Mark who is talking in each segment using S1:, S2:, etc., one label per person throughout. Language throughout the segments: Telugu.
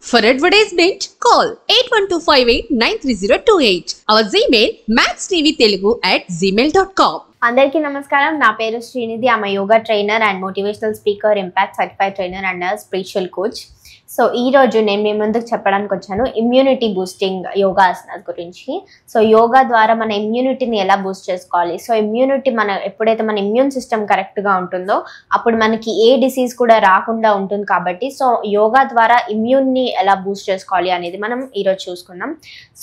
S1: For advertisement, call 8125893028. Our Gmail maxtvtelugu@gmail.com.
S2: అందరికీ నమస్కారం. నా పేరు Srinidhi. I'm yoga trainer and motivational speaker, impact certified trainer and spiritual coach. So ఈ రోజు నేను మీ ముందుకు చెప్పడానికి వచ్చాను ఇమ్యూనిటీ బూస్టింగ్ యోగా ఆసనాస్ గురించి. సో యోగా ద్వారా మన ఇమ్యూనిటీని ఎలా బూస్ట్ చేసుకోవాలి. సో ఇమ్యూనిటీ ఎప్పుడైతే మన ఇమ్యూన్ సిస్టమ్ కరెక్ట్గా ఉంటుందో అప్పుడు మనకి ఏ డిసీజ్ కూడా రాకుండా ఉంటుంది. కాబట్టి సో యోగా ద్వారా ఇమ్యూన్ని ఎలా బూస్ట్ చేసుకోవాలి అనేది మనం ఈరోజు చూసుకుందాం.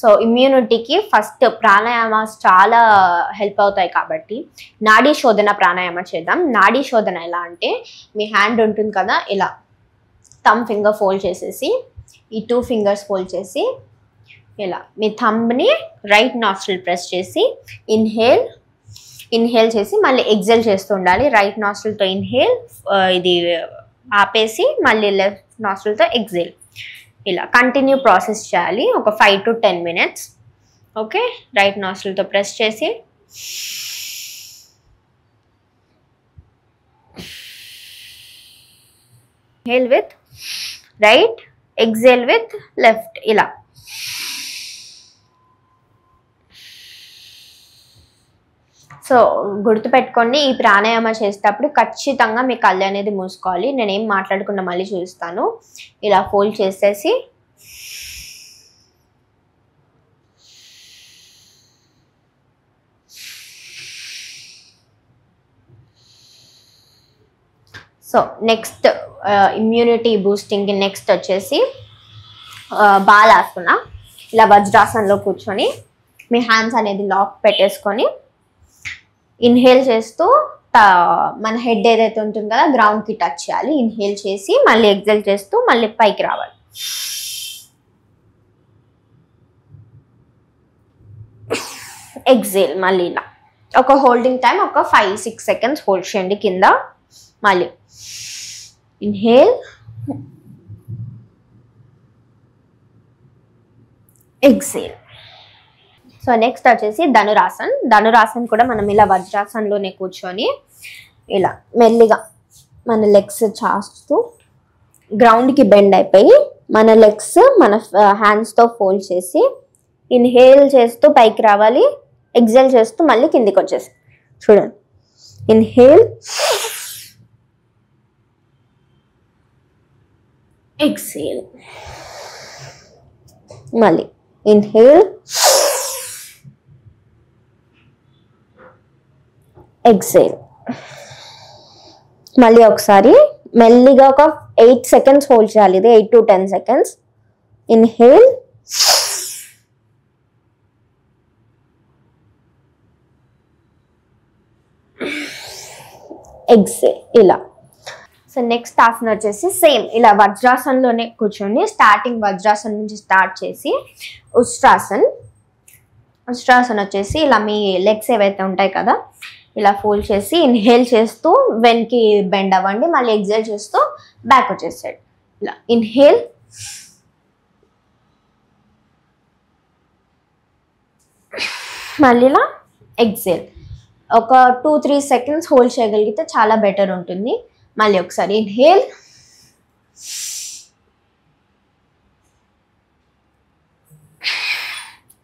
S2: సో ఇమ్యూనిటీకి ఫస్ట్ ప్రాణాయామాస్ చాలా హెల్ప్ అవుతాయి. కాబట్టి నాడీ శోధన ప్రాణాయామ చేద్దాం. నాడీ శోధన ఎలా అంటే, మీ హ్యాండ్ ఉంటుంది కదా, ఇలా థంబ్ ఫింగర్ ఫోల్డ్ చేసేసి ఈ 2 ఫింగర్స్ ఫోల్డ్ చేసి ఇలా మీ థంబ్ని రైట్ నాస్ట్రిల్ ప్రెస్ చేసి ఇన్హేల్ చేసి మళ్ళీ ఎగ్జేల్ చేస్తూ ఉండాలి. రైట్ నాస్ట్రిల్తో ఇన్హేల్, ఇది ఆపేసి మళ్ళీ లెఫ్ట్ నాస్ట్రిల్తో ఎగ్జేల్. ఇలా కంటిన్యూ ప్రాసెస్ చేయాలి ఒక 5 to 10 minutes. ఓకే, రైట్ నాస్ట్రిల్తో ప్రెస్ చేసి inhale with right, exhale with left. ఇలా సో గుర్తుపెట్టుకోండి, ఈ ప్రాణాయామ చేసేటప్పుడు ఖచ్చితంగా మీ కళ్ళు అనేది మూసుకోవాలి. నేనేం మాట్లాడకుండా మళ్ళీ చూస్తాను. ఇలా ఫోల్డ్ చేసేసి సో నెక్స్ట్ ఇమ్యూనిటీ బూస్టింగ్కి నెక్స్ట్ వచ్చేసి బాలాసన. ఇలా వజ్రాసనలో కూర్చొని మీ హ్యాండ్స్ అనేది లాక్ పెట్టేసుకొని ఇన్హేల్ చేస్తూ మన హెడ్ ఏదైతే ఉంటుందో కదా గ్రౌండ్కి టచ్ చేయాలి. ఇన్హేల్ చేసి మళ్ళీ ఎగ్జేల్ చేస్తూ మళ్ళీ పైకి రావాలి. ఎగ్జేల్ మళ్ళీ ఇలా ఒక హోల్డింగ్ టైం ఒక 5-6 seconds హోల్డ్ చేయండి కింద. మళ్ళీ ఇన్హేల్, ఎగ్జేల్. సో నెక్స్ట్ వచ్చేసి ధనురాసన్. ధనురాసన్ కూడా మనం ఇలా వజ్రాసన్లోనే కూర్చొని ఇలా మెల్లిగా మన లెగ్స్ చాస్తూ గ్రౌండ్కి బెండ్ అయిపోయి మన లెగ్స్ మన హ్యాండ్స్తో ఫోల్డ్ చేసి ఇన్హేల్ చేస్తూ పైకి రావాలి, ఎగ్జేల్ చేస్తూ మళ్ళీ కిందికి వచ్చేసి చూడండి. ఇన్హేల్, ఎగ్జేల్, మళ్ళీ ఇన్హేల్, ఎగ్జేల్. మళ్ళీ ఒకసారి మెల్లిగా ఒక 8 seconds హోల్డ్ చేయాలి. ఇది 8 to 10 seconds. Inhale, exhale. ఇలా సో నెక్స్ట్ ఆసన వచ్చేసి సేమ్ ఇలా వజ్రాసన్లోనే కూర్చొని స్టార్టింగ్ వజ్రాసన్ నుంచి స్టార్ట్ చేసి ఉష్ట్రాసన్. ఉష్ట్రాసన్ వచ్చేసి ఇలా మీ లెగ్స్ ఏవైతే ఉంటాయి కదా ఇలా ఫోల్డ్ చేసి ఇన్హేల్ చేస్తూ వెనక్కి బెండ్ అవ్వండి, మళ్ళీ ఎగ్జేల్ చేస్తూ బ్యాక్ వచ్చేసాడు. ఇలా ఇన్హేల్, మళ్ళీ ఇలా ఎగ్జేల్. ఒక 2-3 seconds హోల్డ్ చేయగలిగితే చాలా బెటర్ ఉంటుంది. మళ్ళీ ఒకసారి ఇన్హేల్,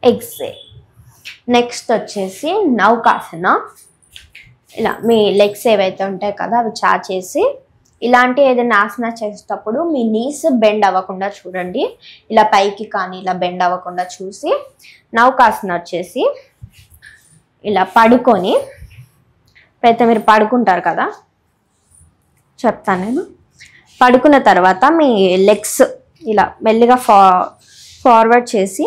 S2: ఎగ్జేల్. నెక్స్ట్ వచ్చేసి నౌకాసన. ఇలా మీ లెగ్స్ ఏవైతే ఉంటాయి కదా అవి చాచేసి ఇలాంటి ఏదైనా ఆసన చేసేటప్పుడు మీ నీస్ బెండ్ అవ్వకుండా చూడండి. ఇలా పైకి కానీ ఇలా బెండ్ అవ్వకుండా చూసి నౌకాసన వచ్చేసి ఇలా పడుకొని, అయితే మీరు పడుకుంటారు కదా, చెప్తాను నేను. పడుకున్న తర్వాత మీ లెగ్స్ ఇలా మెల్లిగా ఫార్వర్డ్ చేసి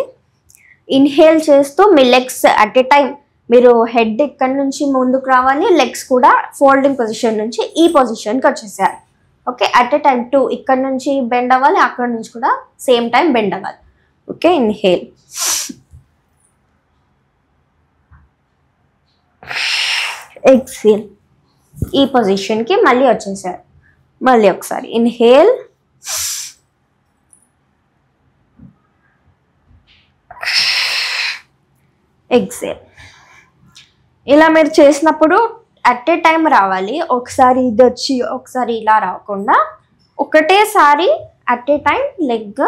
S2: ఇన్హేల్ చేస్తూ మీ లెగ్స్ అట్ ఏ టైం మీరు హెడ్ ఇక్కడ నుంచి ముందుకు రావాలి, లెగ్స్ కూడా ఫోల్డింగ్ పొజిషన్ నుంచి ఈ పొజిషన్కి వచ్చేసారు. ఓకే, అట్ ఏ టైం 2 ఇక్కడ నుంచి బెండ్ అవ్వాలి, అక్కడ నుంచి కూడా సేమ్ టైం బెండ్ అవ్వాలి. Okay, inhale, exhale. ఈ పొజిషన్కి మళ్ళీ వచ్చేసారు. మళ్ళీ ఒకసారి ఇన్హేల్, ఎగ్జేల్. ఇలా మీరు చేసినప్పుడు అట్ ఏ టైం రావాలి. ఒకసారి ఇది వచ్చి ఒకసారి ఇలా రాకుండా ఒకటేసారి at a time leg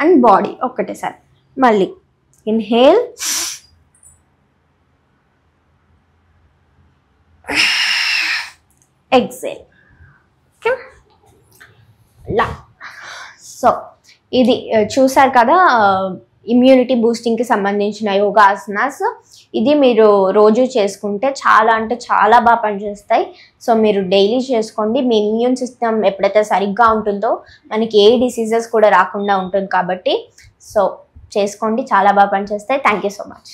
S2: and body ఒక్కటేసారి. మళ్ళీ ఇన్హేల్, ఎక్సేల్. ఓకే, లా. సో ఇది చూసారు కదా ఇమ్యూనిటీ బూస్టింగ్కి సంబంధించిన యోగాసనాస్. ఇది మీరు రోజు చేసుకుంటే చాలా అంటే చాలా బాగా పనిచేస్తాయి. సో మీరు డైలీ చేసుకోండి. మీ ఇమ్యూన్ సిస్టమ్ ఎప్పుడైతే సరిగ్గా ఉంటుందో మనకి ఏ డిసీజెస్ కూడా రాకుండా ఉంటుంది కాబట్టి సో చేసుకోండి, చాలా బాగా పనిచేస్తాయి. Thank you so much.